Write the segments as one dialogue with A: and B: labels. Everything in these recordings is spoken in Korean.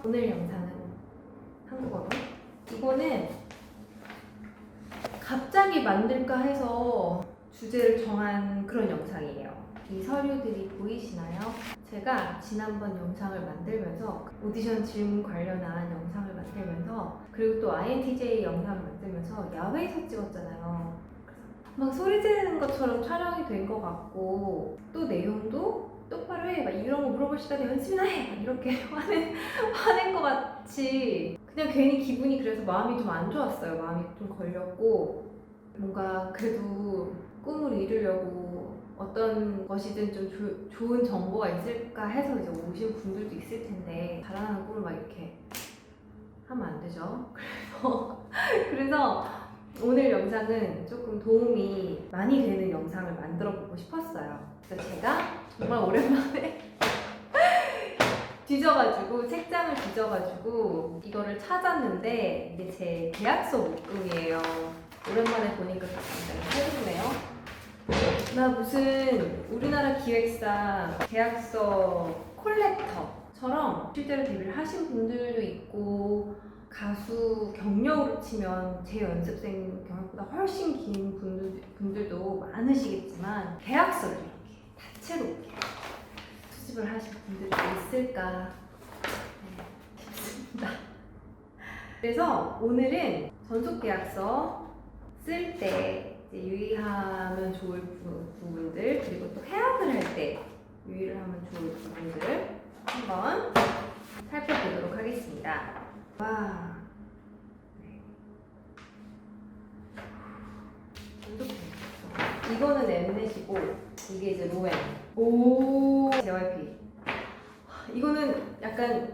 A: 오늘 영상은 한국어로. 이거는 갑자기 만들까 해서 주제를 정한 그런 영상이에요. 이 서류들이 보이시나요? 제가 지난번 영상을 만들면서 오디션 질문 관련한 영상을 만들면서 그리고 또 INTJ 영상을 만들면서 야외에서 찍었잖아요. 막 소리 지르는 것처럼 촬영이 된 것 같고 또 내용도 똑바로 해! 막 이런 거 물어보시다가 연습이나 해! 막 이렇게 화낸 것 같이 그냥 괜히 기분이 그래서 마음이 좀 안 좋았어요. 마음이 좀 걸렸고 뭔가 그래도 꿈을 이루려고 어떤 것이든 좀 좋은 정보가 있을까 해서 이제 오신 분들도 있을 텐데 자라나는 꿈을 막 이렇게 하면 안 되죠. 그래서 오늘 영상은 조금 도움이 많이 되는 영상을 만들어 보고 싶었어요. 그래서 제가 정말 오랜만에 뒤져가지고 책장을 뒤져가지고 이거를 찾았는데 이게 제 계약서 묶음이에요. 오랜만에 보니까 굉장히 새롭네요. 나 무슨 우리나라 기획사 계약서 콜렉터처럼 실제로 데뷔를 하신 분들도 있고 가수 경력으로 치면 제 연습생 경력보다 훨씬 긴 분들도 많으시겠지만 계약서를 이렇게 다채롭게 수집을 하신 분들도 있을까 싶습니다. 그래서 오늘은 전속계약서 쓸 때 유의하면 좋을 부분들 그리고 또 해약을 할 때 유의를 하면 좋을 부분들을 한번 살펴보도록 하겠습니다. 와, 네. 이거는 엠넷이고 이게 이제 로엔. 오, JYP. 이거는 약간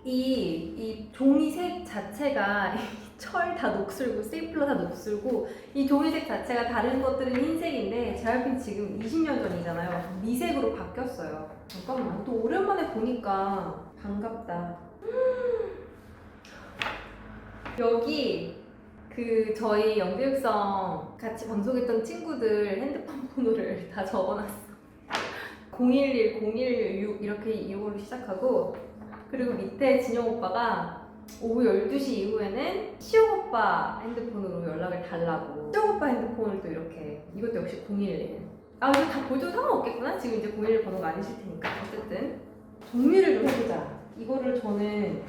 A: 이 종이색 자체가 철 다 녹슬고 스테이플러 다 녹슬고 이 종이색 자체가 다른 것들은 흰색인데 JYP는 지금 20년 전이잖아요. 미색으로 바뀌었어요. 잠깐만, 또 오랜만에 보니까 반갑다. 여기 그 저희 영재육성 같이 방송했던 친구들 핸드폰 번호를 다 적어놨어. 011, 016 이렇게 이걸로 시작하고 그리고 밑에 진영 오빠가 오후 12시 이후에는 시영 오빠 핸드폰으로 연락을 달라고. 시영 오빠 핸드폰을 또 이렇게 이것도 역시 011. 아 이거 다 보여줘도 상관없겠구나. 지금 이제 011 번호가 아니실 테니까. 어쨌든 정리를 좀 해보자. 이거를 저는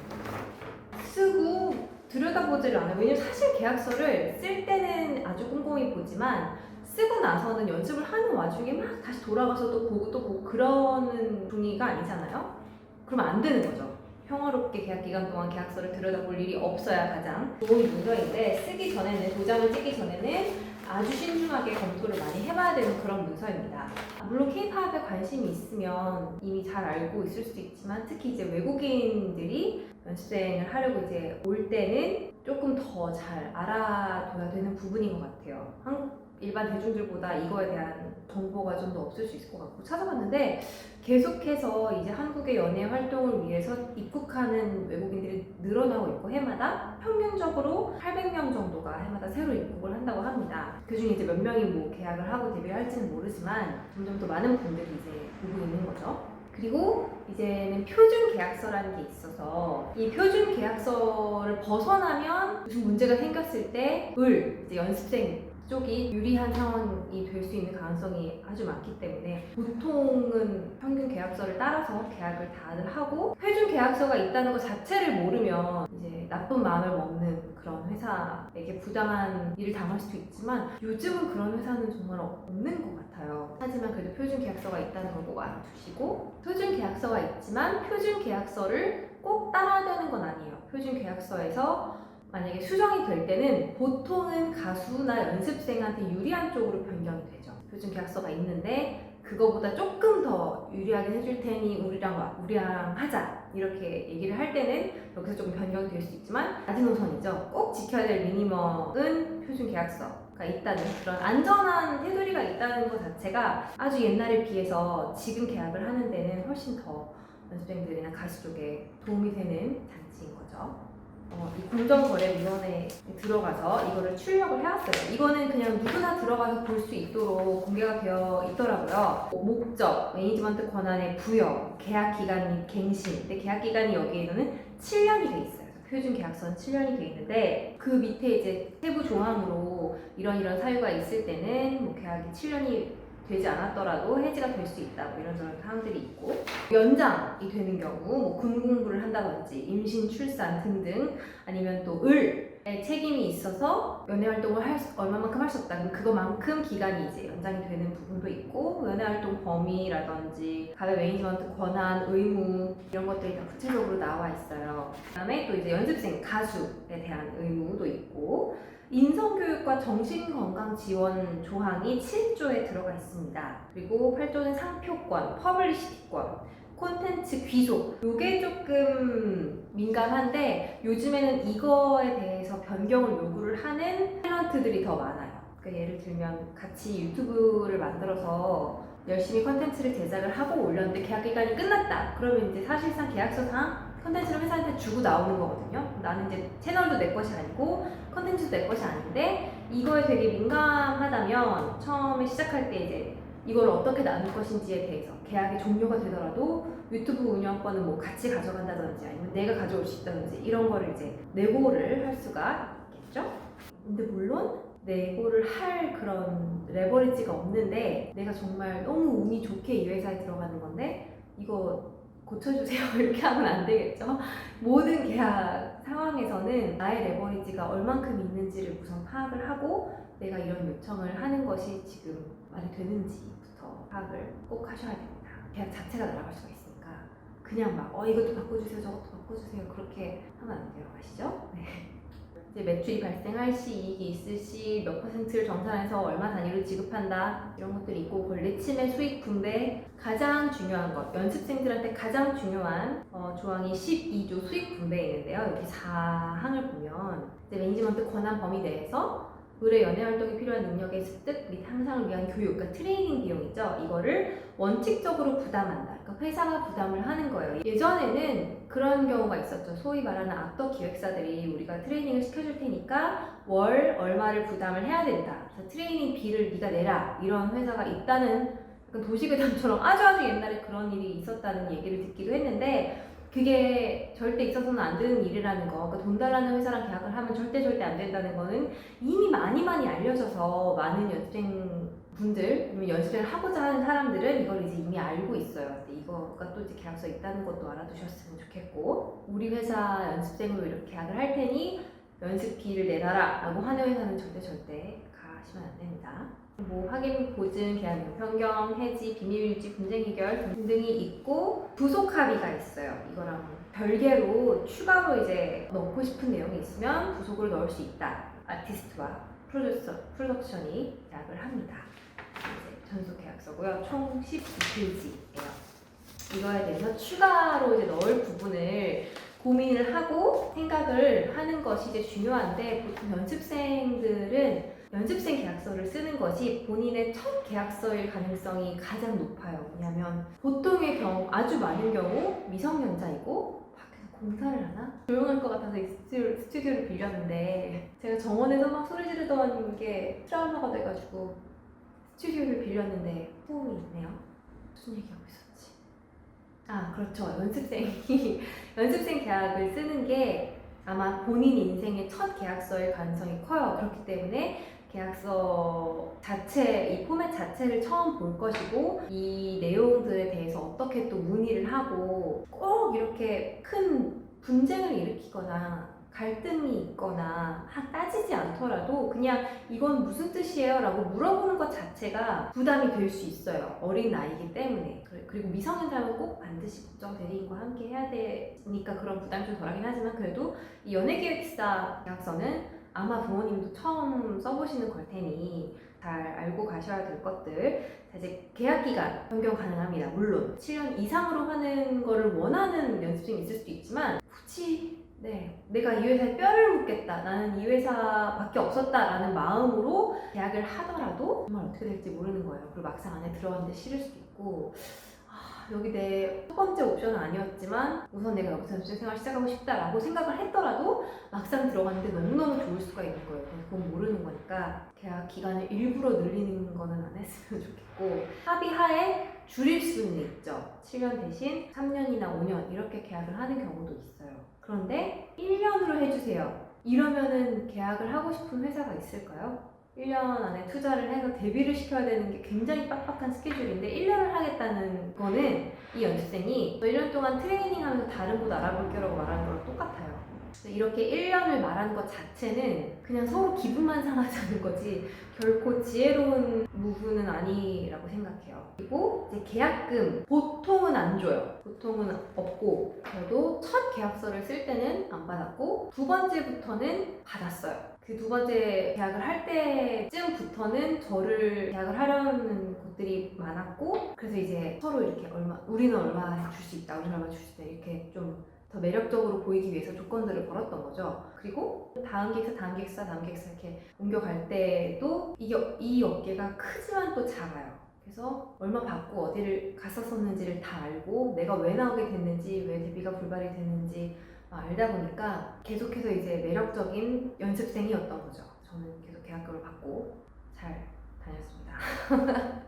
A: 쓰고 들여다보지를 않아요. 왜냐면 사실 계약서를 쓸 때는 아주 꼼꼼히 보지만 쓰고 나서는 연습을 하는 와중에 막 다시 돌아가서 또 보고 그러는 분위기가 아니잖아요. 그러면 안 되는 거죠. 평화롭게 계약 기간 동안 계약서를 들여다볼 일이 없어야 가장 좋은 문서인데 쓰기 전에는 도장을 찍기 전에는 아주 신중하게 검토를 많이 해봐야 되는 그런 문서입니다. 물론 K-팝에 관심이 있으면 이미 잘 알고 있을 수도 있지만 특히 이제 외국인들이 연습생을 하려고 이제 올 때는 조금 더 잘 알아둬야 되는 부분인 것 같아요. 한국 일반 대중들보다 이거에 대한 정보가 좀 더 없을 수 있을 것 같고 찾아봤는데 계속해서 이제 한국의 연예 활동을 위해서 입국하는 외국인들이 늘어나고 있고 해마다 평균적으로 800명 정도가 해마다 새로 입국을 한다고 합니다. 그중에 이제 몇 명이 뭐 계약을 하고 데뷔를 할지는 모르지만 점점 더 많은 분들이 이제 오고 있는 거죠. 그리고 이제는 표준 계약서라는 게 있어서 이 표준 계약서를 벗어나면 무슨 문제가 생겼을 때 이제 연습생 쪽이 유리한 상황이 될 수 있는 가능성이 아주 많기 때문에 보통은 평균 계약서를 따라서 계약을 다들 하고 표준 계약서가 있다는 것 자체를 모르면 이제 나쁜 마음을 먹는 그런 회사에게 부당한 일을 당할 수도 있지만 요즘은 그런 회사는 정말 없는 것 같아요. 하지만 그래도 표준 계약서가 있다는 걸 꼭 알아두시고 표준 계약서가 있지만 표준 계약서를 꼭 따라야 되는 건 아니에요. 표준 계약서에서 만약에 수정이 될 때는 보통은 가수나 연습생한테 유리한 쪽으로 변경이 되죠. 표준 계약서가 있는데 그거보다 조금 더 유리하게 해줄 테니 우리랑 하자 이렇게 얘기를 할 때는 여기서 조금 변경이 될 수 있지만 마지노선이죠. 꼭 지켜야 될 미니멈은 표준 계약서가 있다는 그런 안전한 테두리가 있다는 것 자체가 아주 옛날에 비해서 지금 계약을 하는 데는 훨씬 더 연습생들이나 가수 쪽에 도움이 되는 장치인 거죠. 이 공정거래위원회에 들어가서 이거를 출력을 해왔어요. 이거는 그냥 누구나 들어가서 볼 수 있도록 공개가 되어 있더라고요. 목적, 매니지먼트 권한의 부여, 계약기간 및 갱신. 근데 계약기간이 여기에는 7년이 돼 있어요. 표준 계약서는 7년이 돼 있는데 그 밑에 이제 세부 조항으로 이런 사유가 있을 때는 뭐 계약이 7년이 되지 않았더라도 해지가 될 수 있다. 뭐 이런저런 사항들이 있고 연장이 되는 경우 뭐 군 공부를 한다든지 임신, 출산 등등 아니면 또 을의 책임이 있어서 연애 활동을 얼마만큼 할 수 없다. 그럼 그거만큼 기간이 이제 연장이 되는 부분도 있고 연애 활동 범위라든지 가외 매니지먼트 권한, 의무 이런 것들이 다 구체적으로 나와 있어요. 그다음에 또 이제 연습생, 가수에 대한 의무도 있고 인성교육과 정신건강 지원 조항이 7조에 들어가 있습니다. 그리고 8조는 상표권, 퍼블리시티권, 콘텐츠 귀속. 요게 조금 민감한데 요즘에는 이거에 대해서 변경을 요구를 하는 탤런트들이 더 많아요. 그러니까 예를 들면 같이 유튜브를 만들어서 열심히 콘텐츠를 제작을 하고 올렸는데 계약 기간이 끝났다. 그러면 이제 사실상 계약서상 컨텐츠를 회사한테 주고 나오는 거거든요. 나는 이제 채널도 내 것이 아니고 컨텐츠도 내 것이 아닌데 이거에 되게 민감하다면 처음에 시작할 때 이제 이걸 어떻게 나눌 것인지에 대해서 계약이 종료가 되더라도 유튜브 운영권은 뭐 같이 가져간다든지 아니면 내가 가져올 수 있다든지 이런 거를 이제 내고를 할 수가 있겠죠. 근데 물론 내고를 할 그런 레버리지가 없는데 내가 정말 너무 운이 좋게 이 회사에 들어가는 건데 이거 고쳐주세요 이렇게 하면 안 되겠죠. 모든 계약 상황에서는 나의 레버리지가 얼만큼 있는지를 우선 파악을 하고 내가 이런 요청을 하는 것이 지금 말이 되는지부터 파악을 꼭 하셔야 됩니다. 계약 자체가 날아갈 수가 있으니까 그냥 막 이것도 바꿔주세요 저것도 바꿔주세요 그렇게 하면 안 돼요. 아시죠? 네. 이제 매출이 발생할 시, 이익이 있을 시, 몇 퍼센트를 정산해서 얼마 단위로 지급한다 이런 것들이 있고 권리 침해, 수익 분배 가장 중요한 것 연습생들한테 가장 중요한 조항이 12조 수익 분배에 있는데요. 여기 4항을 보면 이제 매니지먼트 권한 범위 내에서 의뢰 연애 활동에 필요한 능력의 습득 및 향상을 위한 교육, 그러니까 트레이닝 비용이죠. 이거를 원칙적으로 부담한다. 그러니까 회사가 부담을 하는 거예요. 예전에는 그런 경우가 있었죠. 소위 말하는 악덕 기획사들이 우리가 트레이닝을 시켜줄 테니까 월 얼마를 부담을 해야 된다. 그래서 트레이닝 비를 네가 내라. 이런 회사가 있다는 도시괴담처럼 아주 옛날에 그런 일이 있었다는 얘기를 듣기도 했는데 그게 절대 있어서는 안 되는 일이라는 거. 그러니까 돈 달라는 회사랑 계약을 하면 절대 안 된다는 거는 이미 많이 알려져서 많은 연습생분들, 아니면 연습생을 하고자 하는 사람들은 이걸 이제 이미 알고 있어요. 근데 이거가 또 이제 계약서에 있다는 것도 알아두셨으면 좋겠고, 우리 회사 연습생으로 이렇게 계약을 할 테니 연습비를 내놔라 라고 하는 회사는 절대 가시면 안 됩니다. 뭐 확인, 보증, 계약 변경, 해지, 비밀 유지, 분쟁 해결 등등이 있고 부속 합의가 있어요. 이거랑 별개로 추가로 이제 넣고 싶은 내용이 있으면 부속으로 넣을 수 있다. 아티스트와 프로덕션이 계약을 합니다. 이제 전속 계약서고요. 총 12페이지예요. 이거에 대해서 추가로 이제 넣을 부분을 고민을 하고 생각을 하는 것이 이제 중요한데 보통 연습생들은 연습생 계약서를 쓰는 것이 본인의 첫 계약서일 가능성이 가장 높아요. 왜냐하면 보통의 경우, 아주 많은 경우 미성년자이고 밖에서 공사를 하나? 조용할 것 같아서 이 스튜디오를 빌렸는데 제가 정원에서 막 소리 지르던 게 트라우마가 돼가지고 스튜디오를 빌렸는데 소음이 있네요. 무슨 얘기하고 있었지? 아, 그렇죠. 연습생 계약을 쓰는 게 아마 본인 인생의 첫 계약서일 가능성이 커요. 그렇기 때문에 계약서 자체, 이 포맷 자체를 처음 볼 것이고 이 내용들에 대해서 어떻게 또 문의를 하고 꼭 이렇게 큰 분쟁을 일으키거나 갈등이 있거나 따지지 않더라도 그냥 이건 무슨 뜻이에요? 라고 물어보는 것 자체가 부담이 될 수 있어요. 어린 나이이기 때문에. 그리고 미성년자는 꼭 반드시 국정 대리인과 함께 해야 되니까 그런 부담이 좀 덜하긴 하지만 그래도 이 연예기획사 계약서는 아마 부모님도 처음 써보시는 걸 테니 잘 알고 가셔야 될 것들. 이제 계약기간 변경 가능합니다. 물론 7년 이상으로 하는 거를 원하는 연습생이 있을 수도 있지만 굳이 내가 이 회사에 뼈를 묻겠다, 나는 이 회사밖에 없었다라는 마음으로 계약을 하더라도 정말 어떻게 될지 모르는 거예요. 그리고 막상 안에 들어갔는데 싫을 수도 있고 여기 내 첫 번째 옵션은 아니었지만 우선 내가 여기서 연습생 생활 시작하고 싶다라고 생각을 했더라도 막상 들어갔는데 너무너무 좋을 수가 있는 거예요. 그건 모르는 거니까 계약 기간을 일부러 늘리는 거는 안 했으면 좋겠고, 합의하에 줄일 수는 있죠. 7년 대신 3년이나 5년 이렇게 계약을 하는 경우도 있어요. 그런데 1년으로 해주세요. 이러면은 계약을 하고 싶은 회사가 있을까요? 1년 안에 투자를 해서 데뷔를 시켜야 되는 게 굉장히 빡빡한 스케줄인데 1년을 하겠다는 거는 이 연습생이 1년 동안 트레이닝하면서 다른 곳 알아볼게라고 말하는 거랑 똑같아요. 이렇게 1년을 말하는 것 자체는 그냥 서로 기분만 상하자는 거지 결코 지혜로운 무브는 아니라고 생각해요. 그리고 이제 계약금 보통은 안 줘요. 보통은 없고, 저도 첫 계약서를 쓸 때는 안 받았고 두 번째부터는 받았어요. 그 두 번째 계약을 할 때쯤부터는 저를 계약을 하려는 곳들이 많았고, 그래서 이제 서로 이렇게 우리는 얼마 줄 수 있다, 우리는 얼마 줄 수 있다, 이렇게 좀 더 매력적으로 보이기 위해서 조건들을 걸었던 거죠. 그리고 다음 기획사 이렇게 옮겨갈 때도 이 업계가 크지만 또 작아요. 그래서 얼마 받고 어디를 갔었었는지를 다 알고 내가 왜 나오게 됐는지, 왜 데뷔가 불발이 됐는지 알다 보니까 계속해서 이제 매력적인 연습생이었던 거죠. 저는 계속 계약금을 받고 잘 다녔습니다.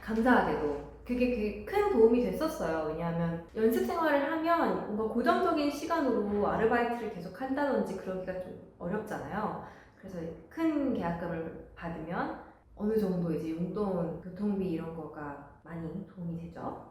A: 감사하게도 그게 큰 도움이 됐었어요. 왜냐하면 연습 생활을 하면 뭔가 고정적인 시간으로 아르바이트를 계속 한다든지 그러기가 좀 어렵잖아요. 그래서 큰 계약금을 받으면 어느 정도 이제 용돈, 교통비 이런 거가 많이 도움이 되죠.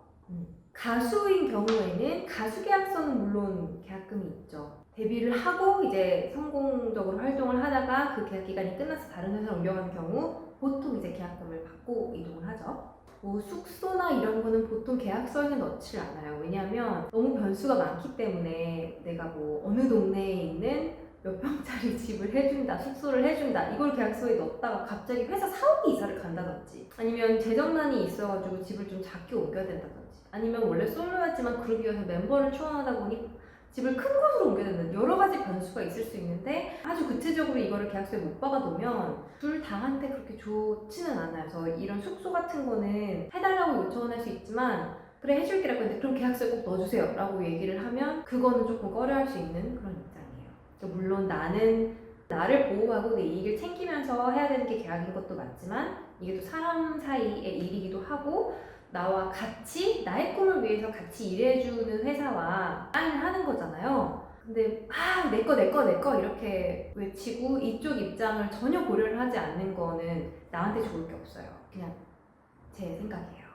A: 가수인 경우에는 가수 계약서는 물론 계약금이 있죠. 데뷔를 하고 이제 성공적으로 활동을 하다가 그 계약 기간이 끝나서 다른 회사로 옮겨가는 경우 보통 이제 계약금을 받고 이동을 하죠. 뭐 숙소나 이런 거는 보통 계약서에는 넣지 않아요. 왜냐하면 너무 변수가 많기 때문에 내가 뭐 어느 동네에 있는 몇 평짜리 집을 해준다, 숙소를 해준다, 이걸 계약서에 넣었다가 갑자기 회사 사옥에 이사를 간다든지, 아니면 재정난이 있어가지고 집을 좀 작게 옮겨야 된다든지, 아니면 원래 솔로였지만 그룹이어서 멤버를 추원하다 보니 집을 큰 곳으로 옮겨야 된다든지 여러 가지 변수가 있을 수 있는데 아주 구체적으로 이거를 계약서에 못 박아놓으면 둘 다한테 그렇게 좋지는 않아요. 그래서 이런 숙소 같은 거는 해달라고 요청은 할 수 있지만 그래 해줄게라고 했는데 그럼 계약서에 꼭 넣어주세요 라고 얘기를 하면 그거는 조금 꺼려할 수 있는 그런 입장이에요. 물론 나는 나를 보호하고 내 이익을 챙기면서 해야 되는 게 계약인 것도 맞지만 이게 또 사람 사이의 일이기도 하고 나와 같이 나의 꿈을 위해서 같이 일해주는 회사와 사인을 하는 거잖아요. 근데 내거 이렇게 외치고 이쪽 입장을 전혀 고려를 하지 않는 거는 나한테 좋을 게 없어요. 그냥 제 생각이에요.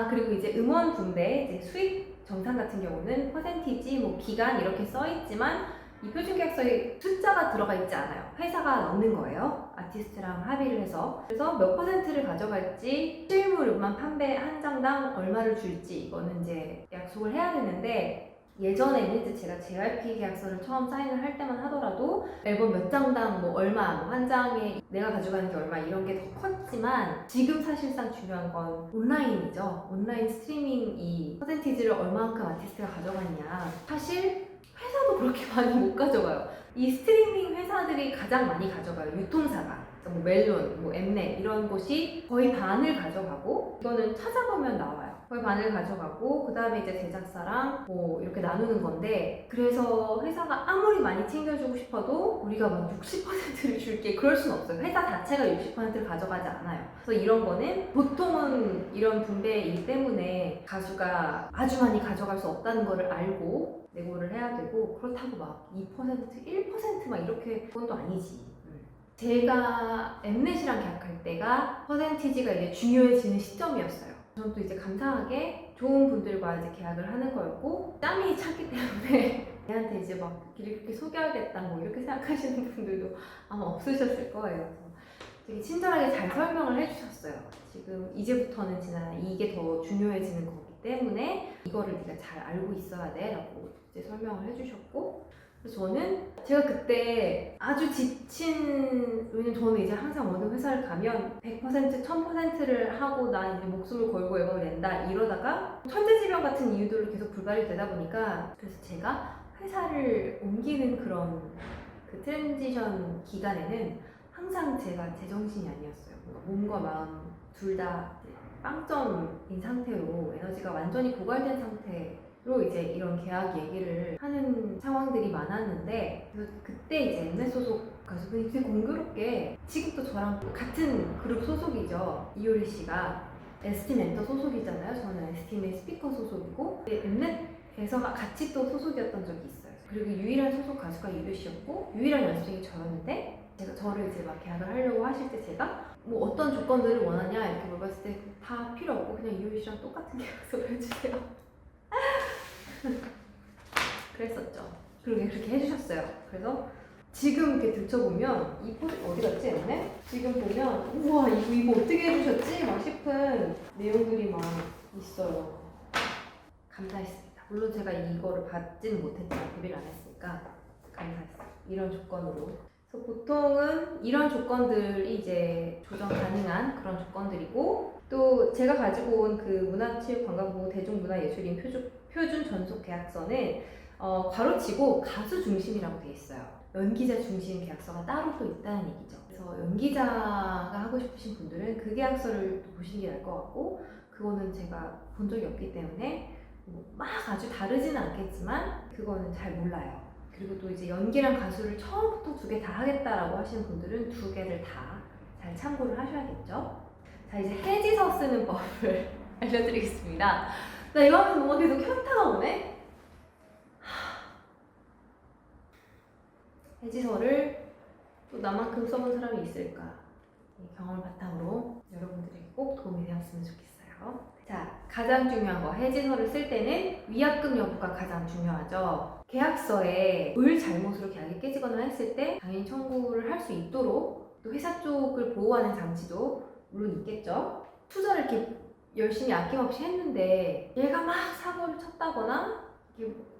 A: 그리고 이제 음원 분배, 이제 수익 정산 같은 경우는 퍼센티지, 뭐 기간 이렇게 써 있지만 이 표준 계약서에 숫자가 들어가 있지 않아요. 회사가 넣는 거예요. 아티스트랑 합의를 해서. 그래서 몇 퍼센트를 가져갈지, 실물 음반 판매 한 장당 얼마를 줄지 이거는 이제 약속을 해야 되는데, 예전에는 이제 제가 JYP 계약서를 처음 사인을 할 때만 하더라도 앨범 몇 장당 뭐 얼마, 뭐 한 장에 내가 가져가는 게 얼마 이런 게 더 컸지만 지금 사실상 중요한 건 온라인이죠. 온라인 스트리밍이 퍼센티지를 얼마만큼 아티스트가 가져가느냐. 사실 회사도 그렇게 많이 못 가져가요. 이 스트리밍 회사들이 가장 많이 가져가요. 유통사가. 뭐 멜론, 뭐 엠넷 이런 곳이 거의 반을 가져가고, 이거는 찾아보면 나와요. 거의 반을 가져가고 그 다음에 이제 제작사랑 뭐 이렇게 나누는 건데, 그래서 회사가 아무리 많이 챙겨주고 싶어도 우리가 막 60%를 줄게 그럴 순 없어요. 회사 자체가 60%를 가져가지 않아요. 그래서 이런 거는 보통은 이런 분배이기 때문에 가수가 아주 많이 가져갈 수 없다는 거를 알고 내고를 해야 되고, 그렇다고 막 2%, 1%막 이렇게 그건 또 아니지. 제가 엠넷이랑 계약할 때가 퍼센티지가 이제 중요해지는 시점이었어요. 저는 또 이제 감사하게 좋은 분들과 이제 계약을 하는 거였고, 짬이 찼기 때문에 얘한테 이제 막 이렇게 속여야겠다 뭐 이렇게 생각하시는 분들도 아마 없으셨을 거예요. 되게 친절하게 잘 설명을 해주셨어요. 지금 이제부터는 진아 이게 더 중요해지는 거기 때문에 이거를 네가 잘 알고 있어야 돼 라고 이제 설명을 해주셨고, 그래서 저는 제가 그때 아주 지친, 왜냐면 저는 이제 항상 어느 회사를 가면 100%, 1000%를 하고 난 이제 목숨을 걸고 앨범을 낸다 이러다가 천재지변 같은 이유들로 계속 불발이 되다 보니까, 그래서 제가 회사를 옮기는 그런 그 트랜지션 기간에는 항상 제가 제정신이 아니었어요. 몸과 마음 둘 다 빵점인 상태로 에너지가 완전히 고갈된 상태로 이제 이런 계약 얘기를 하는 상황들이 많았는데, 그래서 그때 이제 엠넷 소속 가수분이 되게 공교롭게 지금도 저랑 같은 그룹 소속이죠. 이효리 씨가 ST 멘터 소속이잖아요. 저는 ST의 스피커 소속이고 엠넷에서 같이 또 소속이었던 적이 있어요. 그리고 유일한 소속 가수가 이효리 씨였고 유일한 연습생이 저였는데, 제가 저를 이제 막 계약을 하려고 하실 때 제가 뭐 어떤 조건들을 원하냐 이렇게 물어봤을 때 다 필요 없고 그냥 이효리 씨랑 똑같은 계약서를 해주세요. 그랬었죠. 그리고 그렇게 해주셨어요. 그래서 지금 이렇게 들춰보면 이 포즈 어디 갔지 얘네? 지금 보면 우와 이거 어떻게 해주셨지? 막 싶은 내용들이 막 있어요. 감사했습니다. 물론 제가 이거를 받지는 못했지만 데뷔를 안 했으니까 감사했어요. 이런 조건으로. 그래서 보통은 이런 조건들이 이제 조정 가능한 그런 조건들이고, 또 제가 가지고 온 그 문화체육관광부 대중문화예술인 표준 전속 계약서는 괄호치고 가수 중심이라고 돼 있어요. 연기자 중심 계약서가 따로 또 있다는 얘기죠. 그래서 연기자가 하고 싶으신 분들은 그 계약서를 또 보시는 게 나을 것 같고, 그거는 제가 본 적이 없기 때문에 막 아주 다르지는 않겠지만 그거는 잘 몰라요. 그리고 또 이제 연기랑 가수를 처음부터 두 개 다 하겠다라고 하시는 분들은 두 개를 다 잘 참고를 하셔야겠죠. 자, 이제 해지서 쓰는 법을 알려드리겠습니다. 나 이거 하면 뭔가 계속 현타가 오네? 해지서를 또 나만큼 써본 사람이 있을까? 이 경험을 바탕으로 여러분들에게 꼭 도움이 되었으면 좋겠어요. 자, 가장 중요한 거, 해지서를 쓸 때는 위약금 여부가 가장 중요하죠. 계약서에 을 잘못으로 계약이 깨지거나 했을 때 당연히 청구를 할 수 있도록 또 회사 쪽을 보호하는 장치도 물론 있겠죠. 투자를 이렇게 열심히 아낌없이 했는데 얘가 막 사고를 쳤다거나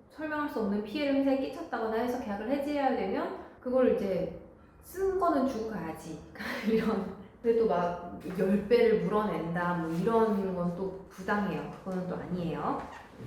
A: 설명할 수 없는 피해를 회사에 끼쳤다거나 해서 계약을 해지해야 되면 그걸 이제 쓴 거는 주고 가야지. 이런. 그래도 막 10배를 물어낸다 뭐 이런 건 또 부당해요. 그거는 또 아니에요.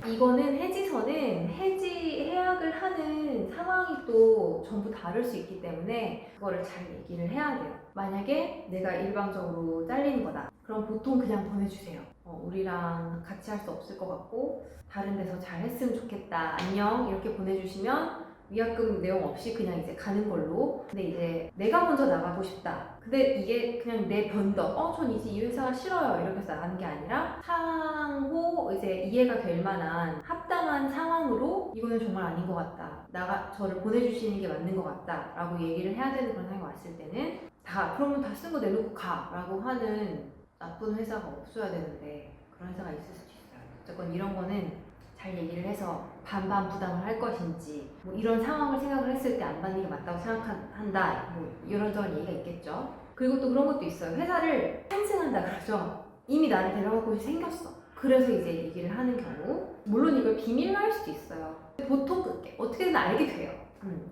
A: 이거는 해지서는 해지해약을 하는 상황이 또 전부 다를 수 있기 때문에 그거를 잘 얘기를 해야 돼요. 만약에 내가 일방적으로 잘리는 거다. 그럼 보통 그냥 보내주세요. 우리랑 같이 할 수 없을 것 같고 다른 데서 잘 했으면 좋겠다. 안녕 이렇게 보내주시면 위약금 내용 없이 그냥 이제 가는 걸로. 근데 이제 내가 먼저 나가고 싶다. 근데 이게 그냥 내 변덕, 전 이제 이 회사가 싫어요 이렇게 해서 나가는 게 아니라 상호 이제 이해가 될 만한 합당한 상황으로 이거는 정말 아닌 것 같다. 저를 보내주시는 게 맞는 것 같다 라고 얘기를 해야 되는 그런 상황이 왔을 때는 그러면 다 쓴 거 내놓고 가 라고 하는 나쁜 회사가 없어야 되는데 그런 회사가 있을 수도 있어요. 어쨌건 이런 거는 잘 얘기를 해서 반반 부담을 할 것인지 뭐 이런 상황을 생각을 했을 때 안 받는 게 맞다고 생각한다 뭐 이런저런 얘기가 있겠죠. 그리고 또 그런 것도 있어요. 회사를 팽승한다 그러죠. 이미 나를 데려갈 곳이 생겼어. 그래서 이제 얘기를 하는 경우, 물론 이걸 비밀로 할 수도 있어요. 보통 어떻게든 알게 돼요.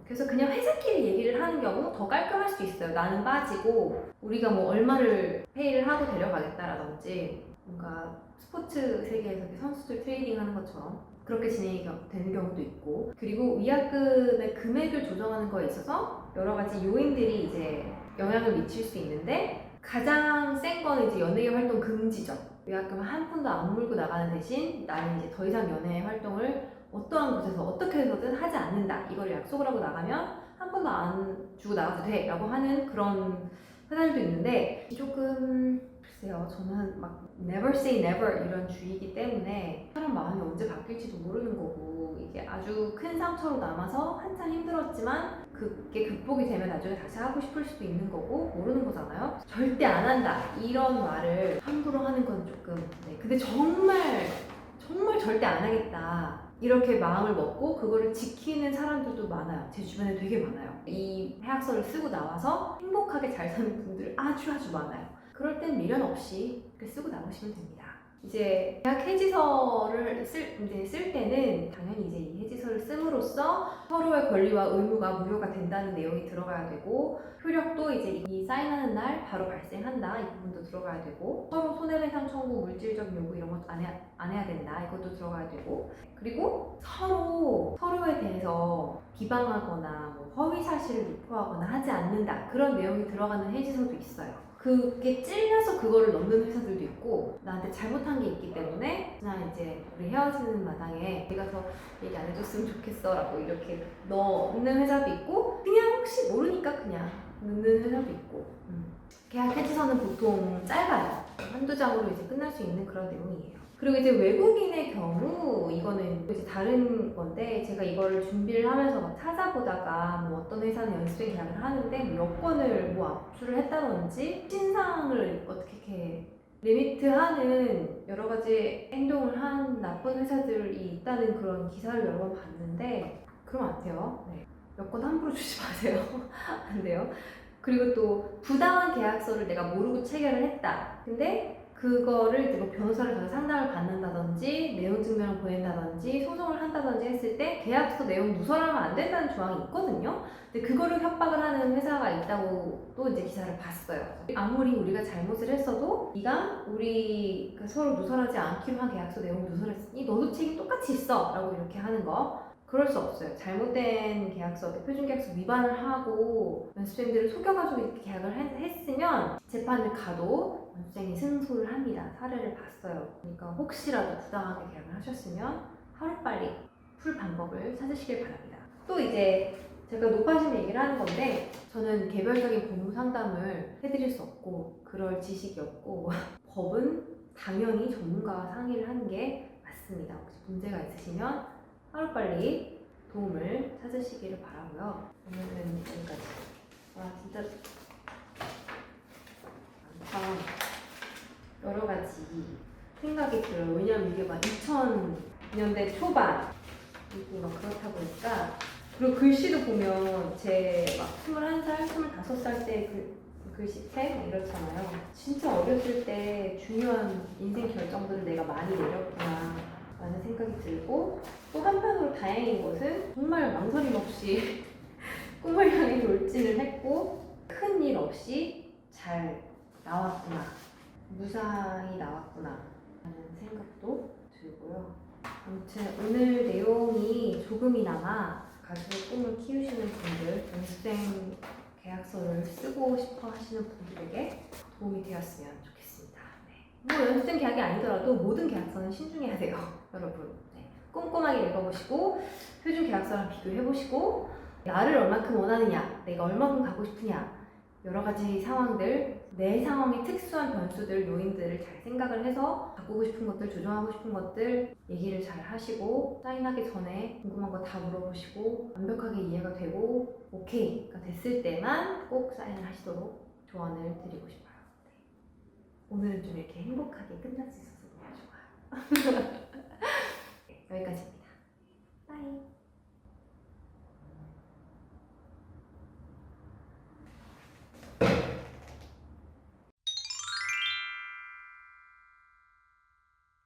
A: 그래서 그냥 회사끼리 얘기를 하는 경우 더 깔끔할 수도 있어요. 나는 빠지고 우리가 뭐 얼마를 페이를 하고 데려가겠다라든지, 뭔가 스포츠 세계에서 선수들 트레이딩 하는 것처럼 그렇게 진행이 되는 경우도 있고, 그리고 위약금의 금액을 조정하는 거에 있어서 여러 가지 요인들이 이제 영향을 미칠 수 있는데, 가장 센 거는 이제 연예계 활동 금지죠. 위약금을 한 푼도 안 물고 나가는 대신 나는 이제 더 이상 연예 활동을 어떠한 곳에서 어떻게 해서든 하지 않는다. 이걸 약속을 하고 나가면 한 푼도 안 주고 나가도 돼 라고 하는 그런 회사들도 있는데, 조금 글쎄요, 저는 막 never say never 이런 주의이기 때문에 사람 마음이 언제 바뀔지도 모르는 거고, 이게 아주 큰 상처로 남아서 한참 힘들었지만 그게 극복이 되면 나중에 다시 하고 싶을 수도 있는 거고 모르는 거잖아요. 절대 안 한다 이런 말을 함부로 하는 건 조금 근데 정말 절대 안 하겠다 이렇게 마음을 먹고 그거를 지키는 사람들도 많아요. 제 주변에 되게 많아요. 이 계약서를 쓰고 나와서 행복하게 잘 사는 분들 아주 많아요. 그럴 땐 미련 없이 이렇게 쓰고 나가시면 됩니다. 이제 계약 해지서를 쓸 때는 당연히 이제 이 해지서를 씀으로써 서로의 권리와 의무가 무효가 된다는 내용이 들어가야 되고, 효력도 이제 이 사인하는 날 바로 발생한다 이 부분도 들어가야 되고, 서로 손해배상 청구, 물질적 요구 이런 것도 안 해야 된다 이것도 들어가야 되고, 그리고 서로에 대해서 비방하거나 뭐 허위 사실을 유포하거나 하지 않는다 그런 내용이 들어가는 해지서도 있어요. 그게 찔려서 그거를 넣는 회사들도 있고 나한테 잘못한 게 있기 때문에 그냥 이제 우리 헤어지는 마당에 어디 가서 얘기 안 해줬으면 좋겠어 라고 이렇게 넣는 회사도 있고 그냥 혹시 모르니까 그냥 넣는 회사도 있고 계약 해지서는 보통 짧아요. 한두 장으로 이제 끝날 수 있는 그런 내용이에요. 그리고 이제 외국인의 경우 이거는 이제 다른 건데 제가 이거를 준비를 하면서 막 찾아보다가 뭐 어떤 회사는 연수생 계약을 하는데 뭐 여권을 뭐 압수를 했다든지 신상을 어떻게 이렇게 리미트하는 여러 가지 행동을 한 나쁜 회사들이 있다는 그런 기사를 여러 번 봤는데 그러면 안 돼요. 네. 여권 함부로 주지 마세요. 안 돼요. 그리고 또 부당한 계약서를 내가 모르고 체결을 했다. 근데 그거를 이제 뭐 변호사를 가서 상담을 받는다든지 내용 증명을 보낸다든지 소송을 한다든지 했을 때 계약서 내용 누설하면 안 된다는 조항이 있거든요. 근데 그거를 협박을 하는 회사가 있다고 또 이제 기사를 봤어요. 아무리 우리가 잘못을 했어도 네가 우리 서로 누설하지 않기로 한 계약서 내용을 누설했으니 너도 책임 똑같이 있어 라고 이렇게 하는 거 그럴 수 없어요. 잘못된 계약서, 표준계약서 위반을 하고 연수생들을 속여가지고 이렇게 계약을 했으면 재판을 가도 연수생이 승소를 합니다. 사례를 봤어요. 그러니까 혹시라도 부당하게 계약을 하셨으면 하루빨리 풀 방법을 찾으시길 바랍니다. 또 이제 제가 높아지면 얘기를 하는 건데 저는 개별적인 법무 상담을 해드릴 수 없고 그럴 지식이 없고 법은 당연히 전문가와 상의를 하는 게 맞습니다. 혹시 문제가 있으시면 하루빨리 도움을 찾으시기를 바라고요. 오늘은 여기까지. 와 진짜 많다. 여러 가지 생각이 들어요. 왜냐면 이게 막 2000년대 초반 그리고 막 그렇다 보니까 그리고 글씨도 보면 제 막 21살, 25살 때 글씨책 이렇잖아요. 진짜 어렸을 때 중요한 인생 결정들을 내가 많이 내렸구나 라는 생각이 들고 또 한편으로 다행인 것은 정말 망설임 없이 꿈을 향해 돌진을 했고 큰 일 없이 잘 나왔구나 무사히 나왔구나 라는 생각도 들고요. 아무튼 오늘 내용이 조금이나마 가수의 꿈을 키우시는 분들 연수생 계약서를 쓰고 싶어 하시는 분들에게 도움이 되었으면 좋겠습니다. 네. 뭐 연수생 계약이 아니더라도 모든 계약서는 신중해야 돼요. 여러분 네. 꼼꼼하게 읽어보시고 표준 계약서랑 비교해보시고 나를 얼마큼 원하느냐 내가 얼마큼 가고 싶으냐 여러 가지 상황들 내 상황의 특수한 변수들 요인들을 잘 생각을 해서 바꾸고 싶은 것들 조정하고 싶은 것들 얘기를 잘 하시고 사인하기 전에 궁금한 거 다 물어보시고 완벽하게 이해가 되고 오케이가 됐을 때만 꼭 사인을 하시도록 조언을 드리고 싶어요. 네. 오늘은 좀 이렇게 행복하게 끝날 수 있어서 너무 좋아요.